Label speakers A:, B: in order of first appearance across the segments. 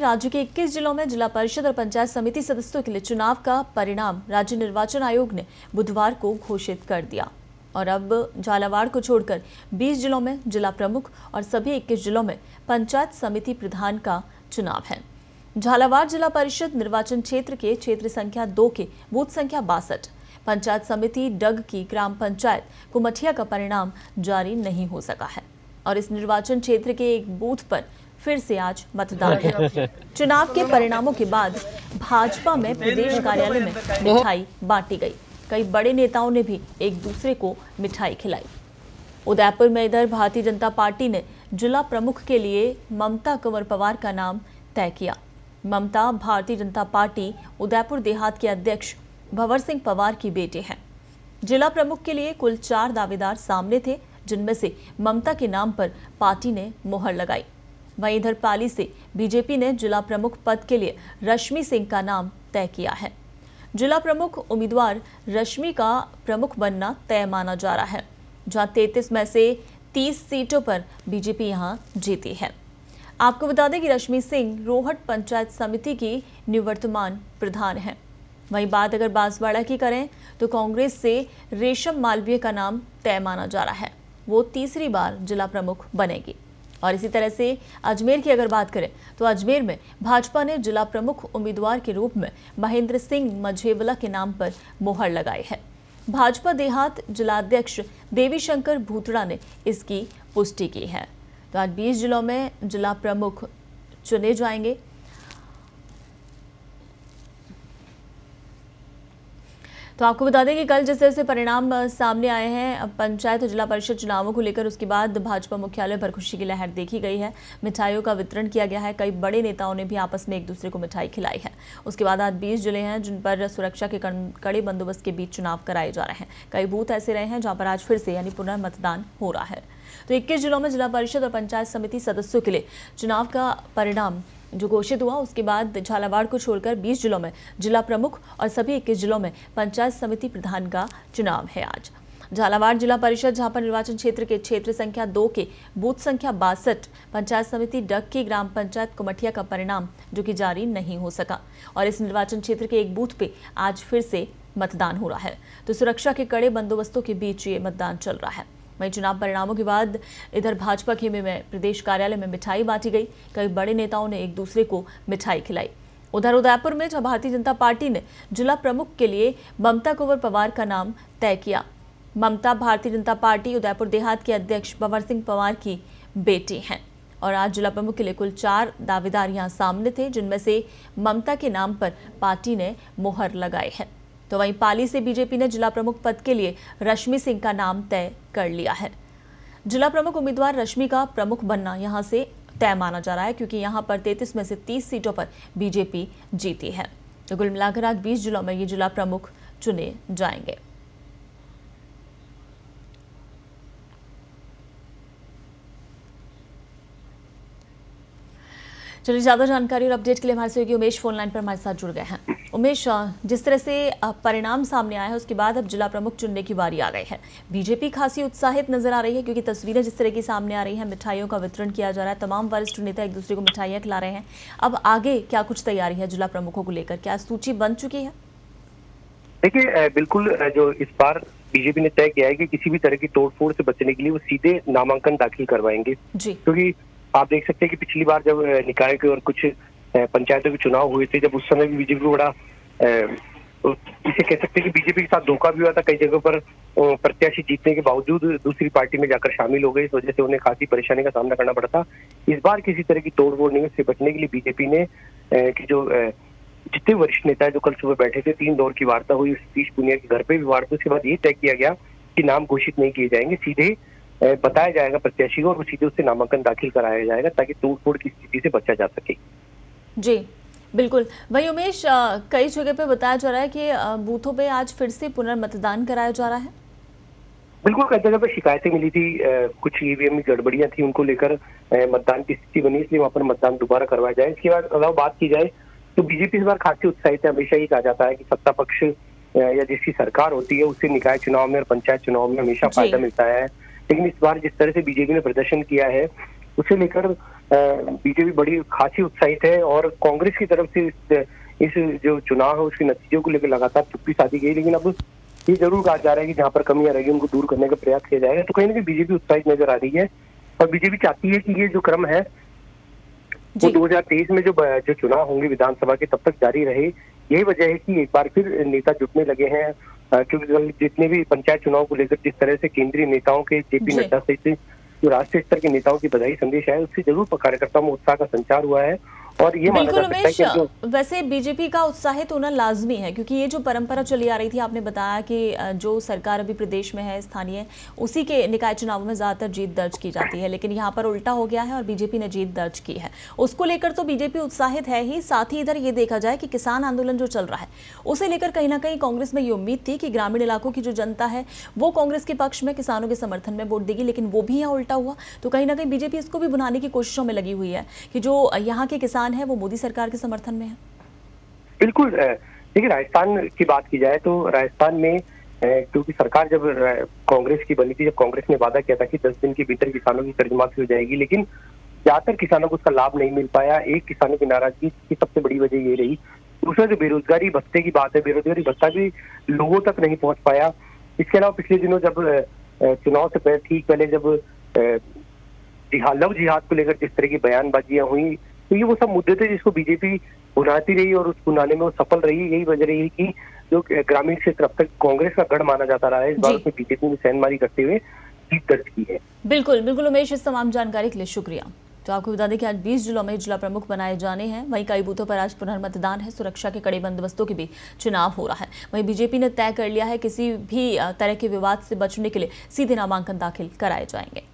A: राज्य के 21 जिलों में जिला परिषद और पंचायत समिति सदस्यों के लिए चुनाव का परिणाम राज्य निर्वाचन आयोग ने बुधवार को घोषित कर दिया और अब झालावाड़ को छोड़कर 20 जिलों में जिला प्रमुख और सभी 21 जिलों में पंचायत समिति प्रधान का चुनाव है। झालावाड़ जिला परिषद निर्वाचन क्षेत्र के क्षेत्र संख्या 2 के बूथ संख्या 62, पंचायत समिति डग की ग्राम पंचायत कुमठिया का परिणाम जारी नहीं हो सका है और इस निर्वाचन क्षेत्र के एक बूथ पर फिर से आज मतदान है। चुनाव के परिणामों के बाद भाजपा में प्रदेश कार्यालय में मिठाई बांटी गई। कई बड़े नेताओं ने भी एक दूसरे को मिठाई खिलाई। उदयपुर में इधर भारतीय जनता पार्टी ने जिला प्रमुख के लिए ममता कंवर पवार का नाम तय किया। ममता भारतीय जनता पार्टी उदयपुर देहात के अध्यक्ष भंवर सिंह पवार की बेटी हैं। जिला प्रमुख के लिए कुल 4 दावेदार सामने थे, जिनमें से ममता के नाम पर पार्टी ने मुहर लगाई। वहीं इधर पाली से बीजेपी ने जिला प्रमुख पद के लिए रश्मि सिंह का नाम तय किया है। जिला प्रमुख उम्मीदवार रश्मि का प्रमुख बनना तय माना जा रहा है, जहां 33 में से 30 सीटों पर बीजेपी यहां जीती है। आपको बता दें कि रश्मि सिंह रोहट पंचायत समिति की निवर्तमान प्रधान है। वहीं बात अगर बांसवाड़ा की करें तो कांग्रेस से रेशम मालवीय का नाम तय माना जा रहा है। वो तीसरी बार जिला प्रमुख बनेगी। और इसी तरह से अजमेर की अगर बात करें तो अजमेर में भाजपा ने जिला प्रमुख उम्मीदवार के रूप में महेंद्र सिंह मझेवला के नाम पर मुहर लगाई है। भाजपा देहात जिलाध्यक्ष देवी शंकर भूतड़ा ने इसकी पुष्टि की है। तो आज 20 जिलों में जिला प्रमुख चुने जाएंगे। तो आपको बता दें कि कल जिस तरह से परिणाम सामने आए हैं पंचायत और जिला परिषद चुनावों को लेकर, उसके बाद भाजपा मुख्यालय पर खुशी की लहर देखी गई है। मिठाइयों का वितरण किया गया है। कई बड़े नेताओं ने भी आपस में एक दूसरे को मिठाई खिलाई है। उसके बाद आज 20 जिले हैं जिन पर सुरक्षा के कड़े बंदोबस्त के बीच चुनाव कराए जा रहे हैं। कई बूथ ऐसे रहे हैं जहाँ पर आज फिर से यानी पुनर्मतदान हो रहा है। तो 21 जिलों में जिला परिषद और पंचायत समिति सदस्यों के लिए चुनाव का परिणाम जो घोषित हुआ, उसके बाद झालावाड़ को छोड़कर 20 जिलों में जिला प्रमुख और सभी 21 जिलों में पंचायत समिति प्रधान का चुनाव है। आज झालावाड़ जिला परिषद, जहां पर निर्वाचन क्षेत्र के क्षेत्र संख्या 2 के बूथ संख्या 62, पंचायत समिति डग की ग्राम पंचायत कुमठिया का परिणाम जो कि जारी नहीं हो सका और इस निर्वाचन क्षेत्र के एक बूथ पे आज फिर से मतदान हो रहा है। तो सुरक्षा के कड़े बंदोबस्तों के बीच ये मतदान चल रहा है। वहीं चुनाव परिणामों के बाद इधर भाजपा खेमे में प्रदेश कार्यालय में मिठाई बांटी गई। कई बड़े नेताओं ने एक दूसरे को मिठाई खिलाई। उधर उदयपुर में जहां भारतीय जनता पार्टी ने जिला प्रमुख के लिए ममता कंवर पवार का नाम तय किया। ममता भारतीय जनता पार्टी उदयपुर देहात के अध्यक्ष भंवर सिंह पवार की बेटी हैं और आज जिला प्रमुख के लिए कुल 4 दावेदार यहां सामने थे, जिनमें से ममता के नाम पर पार्टी ने मुहर लगाई है। तो वहीं पाली से बीजेपी ने जिला प्रमुख पद के लिए रश्मि सिंह का नाम तय कर लिया है। जिला प्रमुख उम्मीदवार रश्मि का प्रमुख बनना यहां से तय माना जा रहा है, क्योंकि यहां पर 33 में से 30 सीटों पर बीजेपी जीती है। तो कुल मिलाकर आज 20 जिलों में ये जिला प्रमुख चुने जाएंगे। चलिए, ज्यादा जानकारी और अपडेट के लिए हमारे सहयोगी उमेश फोन लाइन पर हमारे साथ जुड़ गए हैं। उमेश, जिस तरह से परिणाम सामने आया है उसके बाद अब जिला प्रमुख चुनने की बारी आ गई है। बीजेपी खासी उत्साहित नजर आ रही है, क्योंकि तस्वीरें जिस तरह की सामने आ रही हैं, मिठाइयों का वितरण किया जा रहा है, तमाम वरिष्ठ नेता एक दूसरे को मिठाइयां खिला रहे हैं। अब आगे क्या कुछ तैयारी है जिला प्रमुखों को लेकर, क्या सूची बन चुकी है?
B: देखिए, बिल्कुल जो इस बार बीजेपी ने तय किया है कि किसी भी तरह की तोड़फोड़ से बचने के लिए वो सीधे नामांकन दाखिल करवाएंगे, क्योंकि आप देख सकते हैं कि पिछली बार जब निकाय के और कुछ पंचायतों के चुनाव हुए थे, जब उस समय भी बीजेपी को बड़ा इसे कह सकते हैं कि बीजेपी के साथ धोखा भी हुआ था। कई जगहों पर प्रत्याशी जीतने के बावजूद दूसरी पार्टी में जाकर शामिल हो गए, इस वजह से उन्हें खासी परेशानी का सामना करना पड़ा था। इस बार किसी तरह की तोड़फोड़ नहीं से बचने के लिए बीजेपी ने कि जो जितने वरिष्ठ नेता है जो कल सुबह बैठे थे, 3 दौर की वार्ता हुई। सतीश पूनिया के घर पे भी वार्ता, उसके बाद ये तय किया गया कि नाम घोषित नहीं किए जाएंगे, सीधे बताया जाएगा प्रत्याशी को और सीधे उससे नामांकन दाखिल कराया जाएगा, ताकि तोड़फोड़ की स्थिति से बचा जा सके।
A: जी बिल्कुल। वही उमेश, कई जगह पे बताया जा रहा है कि बूथों पे आज फिर से पुनर्मतदान कराया जा रहा है।
B: बिल्कुल, कई जगह पर शिकायतें मिली थी, कुछ ईवीएम में गड़बड़ियां थी, उनको लेकर मतदान की स्थिति बनी, इसलिए वहां पर मतदान दोबारा करवाया जाए। इसके बाद अगर बात की जाए तो बीजेपी इस बार खासी उत्साहित है। हमेशा ही कहा जाता है कि सत्ता पक्ष या जिसकी सरकार होती है उससे निकाय चुनाव में और पंचायत चुनाव में हमेशा फायदा मिलता है, लेकिन इस बार जिस तरह से बीजेपी ने प्रदर्शन किया है उसे लेकर बीजेपी बड़ी खासी उत्साहित है और कांग्रेस की तरफ से इस जो चुनाव है उसके नतीजों को लेकर लगातार चुप्पी साधी गई, लेकिन अब ये जरूर कहा जा रहा है कि जहाँ पर कमियां रहेगी उनको दूर करने का प्रयास किया जाएगा। तो कहीं ना कहीं बीजेपी उत्साहित नजर आ रही है और बीजेपी चाहती है कि ये जो क्रम है वो 2023 में जो चुनाव होंगे विधानसभा के तब तक जारी रहे। यही वजह है कि एक बार फिर नेता जुटने लगे हैं, क्योंकि जितने भी पंचायत चुनाव को लेकर जिस तरह से केंद्रीय नेताओं के जेपी नड्डा सहित जो राष्ट्रीय स्तर के नेताओं की बधाई संदेश है, उससे जरूर कार्यकर्ताओं में उत्साह का संचार हुआ है। और ये
A: बिल्कुल उमेश, वैसे बीजेपी का उत्साहित होना लाजमी है क्योंकि ये जो परंपरा चली आ रही थी, आपने बताया कि जो सरकार अभी प्रदेश में है स्थानीय, उसी के निकाय चुनावों में ज्यादातर जीत दर्ज की जाती है, लेकिन यहाँ पर उल्टा हो गया है और बीजेपी ने जीत दर्ज की है। उसको लेकर तो बीजेपी उत्साहित है ही, साथ ही इधर ये देखा जाए कि किसान आंदोलन जो चल रहा है उसे लेकर कहीं ना कहीं कांग्रेस में ये उम्मीद थी कि ग्रामीण इलाकों की जो जनता है वो कांग्रेस के पक्ष में, किसानों के समर्थन में वोट देगी, लेकिन वो भी यहाँ उल्टा हुआ। तो कहीं ना कहीं बीजेपी इसको भी भुनाने की कोशिशों में लगी हुई है कि जो यहाँ के किसान है वो मोदी सरकार के समर्थन में है।
B: बिल्कुल, देखिए राजस्थान की बात की जाए तो राजस्थान में क्योंकि सरकार जब कांग्रेस की बनी थी, जब कांग्रेस ने वादा किया था कि 10 दिन के भीतर किसानों की कर्जमाफी हो जाएगी, लेकिन ज्यादातर किसानों को उसका लाभ नहीं मिल पाया। एक किसानों की नाराजगी की सबसे बड़ी वजह ये रही। दूसरा जो बेरोजगारी भत्ते की बात है, बेरोजगारी भत्ता भी लोगों तक नहीं पहुंच पाया। इसके अलावा पिछले दिनों जब चुनाव से ठीक पहले जब लव जिहाद को लेकर जिस तरह की बयानबाजियां हुई, तो ये वो सब मुद्दे थे जिसको बीजेपी भुनाती रही और उस भुनाने में वो सफल रही। यही वजह रही कि जो ग्रामीण क्षेत्र अब तक कांग्रेस का गढ़ माना जाता रहा है, इस बार उसमें बीजेपी ने सेंधमारी करते हुए जीत दर्ज की है।
A: बिल्कुल बिल्कुल उमेश, इस तमाम जानकारी के लिए शुक्रिया। तो आपको बता दें कि आज 20 जिलों में जिला प्रमुख बनाए जाने हैं। वहीं कई बूथों पर आज पुनर्मतदान है। सुरक्षा के कड़े बंदोबस्तों के बीच चुनाव हो रहा है। वहीं बीजेपी ने तय कर लिया है किसी भी तरह के विवाद से बचने के लिए सीधे नामांकन दाखिल कराए जाएंगे।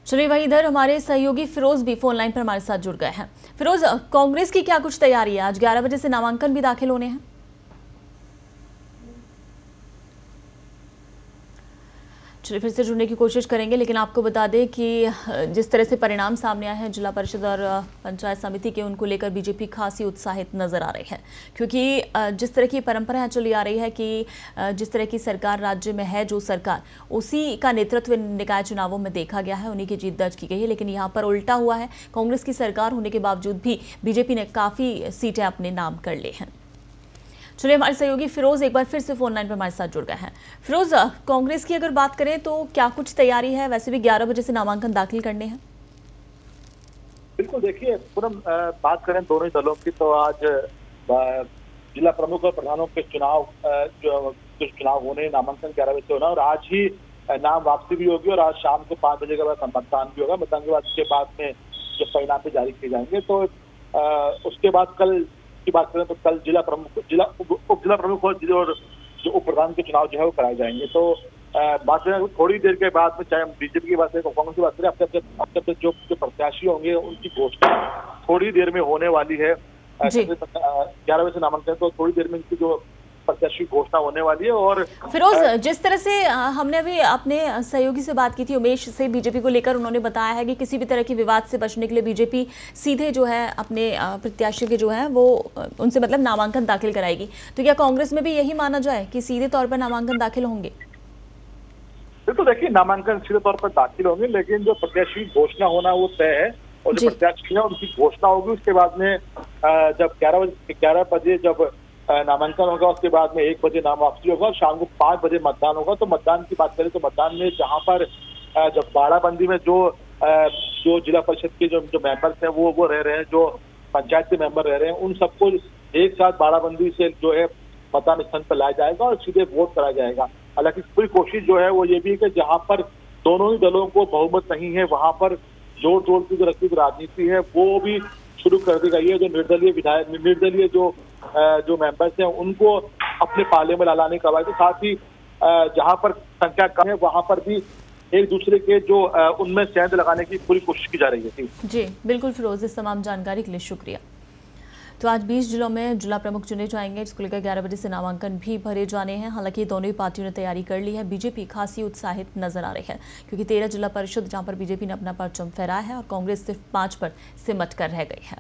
A: चलिए वहीं इधर हमारे सहयोगी फिरोज भी फोन लाइन पर हमारे साथ जुड़ गए हैं। फिरोज, कांग्रेस की क्या कुछ तैयारी है? आज 11 बजे से नामांकन भी दाखिल होने हैं। चलिए फिर से जुड़ने की कोशिश करेंगे, लेकिन आपको बता दें कि जिस तरह से परिणाम सामने आए हैं जिला परिषद और पंचायत समिति के, उनको लेकर बीजेपी खासी उत्साहित नजर आ रही है, क्योंकि जिस तरह की परंपरा चली आ रही है कि जिस तरह की सरकार राज्य में है, जो सरकार उसी का नेतृत्व निकाय चुनावों में देखा गया है, उन्हीं की जीत दर्ज की गई है। लेकिन यहाँ पर उल्टा हुआ है, कांग्रेस की सरकार होने के बावजूद भी बीजेपी ने काफ़ी सीटें अपने नाम कर ली हैं। चलिए हमारे सहयोगी फिरोज एक बार फिर से फोन लाइन पर हमारे साथ जुड़ गए हैं। फिरोज, कांग्रेस की अगर बात करें तो क्या कुछ तैयारी है? वैसे भी 11 बजे से नामांकन दाखिल करने हैं।
C: बिल्कुल, देखिए पूनम, बात करें दोनों ही दलों की तो आज जिला प्रमुख और प्रधानों के चुनाव जो चुनाव होने, नामांकन 11 बजे से होना और आज ही नाम वापसी भी होगी और आज शाम को 5 बजे के बाद मतदान भी होगा। मतदान के बाद उसके बाद में जब परिणाम भी जारी किए जाएंगे तो उसके बाद कल की बात करें तो कल जिला प्रमुख, उप जिला प्रमुख और जो उप प्रधान के चुनाव जो है वो कराए जाएंगे। तो बात करें थोड़ी देर के बाद में, चाहे हम बीजेपी की बात करें, कांग्रेस की बात करें, अपने जो प्रत्याशी होंगे उनकी घोषणा थोड़ी देर में होने वाली है। 11 बजे से नामांकन, तो थोड़ी देर में इनकी जो प्रत्याशी घोषणा होने वाली है। और
A: फिरोज, जिस तरह से हमने अभी अपने सहयोगी से बात की थी उमेश से बीजेपी को लेकर, उन्होंने बताया है कि किसी भी तरह की विवाद से बचने के लिए बीजेपी सीधे जो है अपने प्रत्याशी के जो है वो उनसे मतलब नामांकन दाखिल कराएगी। तो क्या कांग्रेस में भी यही माना जाए कि सीधे तौर पर नामांकन दाखिल होंगे?
C: बिल्कुल, देखिए नामांकन सीधे तौर पर दाखिल होंगे, लेकिन जो प्रत्याशी घोषणा होना वो तय है और जो प्रत्याशी है उनकी घोषणा होगी। उसके बाद में जब 11 बजे जब नामांकन होगा, उसके बाद में 1 बजे नाम वापसी होगा और शाम को 5 बजे मतदान होगा। तो मतदान की बात करें तो मतदान में जहां पर जब बाड़ाबंदी में जो जिला परिषद के जो मेंबर्स हैं वो रह रहे हैं, जो पंचायत के मेंबर रह रहे हैं, उन सबको एक साथ बाड़ाबंदी से जो है मतदान स्थल पर लाया जाएगा और सीधे वोट कराया जाएगा। हालांकि पूरी कोशिश जो है वो ये भी है कि जहां पर दोनों ही दलों को बहुमत नहीं है, वहां पर जोड़ जोड़ की जो रखी राजनीति है वो भी शुरू कर दी गई है। जो निर्दलीय जो मेंबर्स हैं उनको अपने पाले में लाने का, तो साथ ही जहां पर संख्या कम है वहां पर भी एक दूसरे के जो उनमें सेंध लगाने की पूरी कोशिश की जा रही है।
A: जी बिल्कुल फिरोज, इस तमाम जानकारी के लिए शुक्रिया। तो आज 20 जिलों में जिला प्रमुख चुने जाएंगे, जिसको लेकर 11 बजे से नामांकन भी भरे जाने हैं। हालांकि दोनों ही पार्टियों ने तैयारी कर ली है। बीजेपी खासी उत्साहित नजर आ रही है क्योंकि 13 जिला परिषद जहां पर बीजेपी ने अपना परचम फहराया है और कांग्रेस सिर्फ 5 पर सिमट कर रह गई है।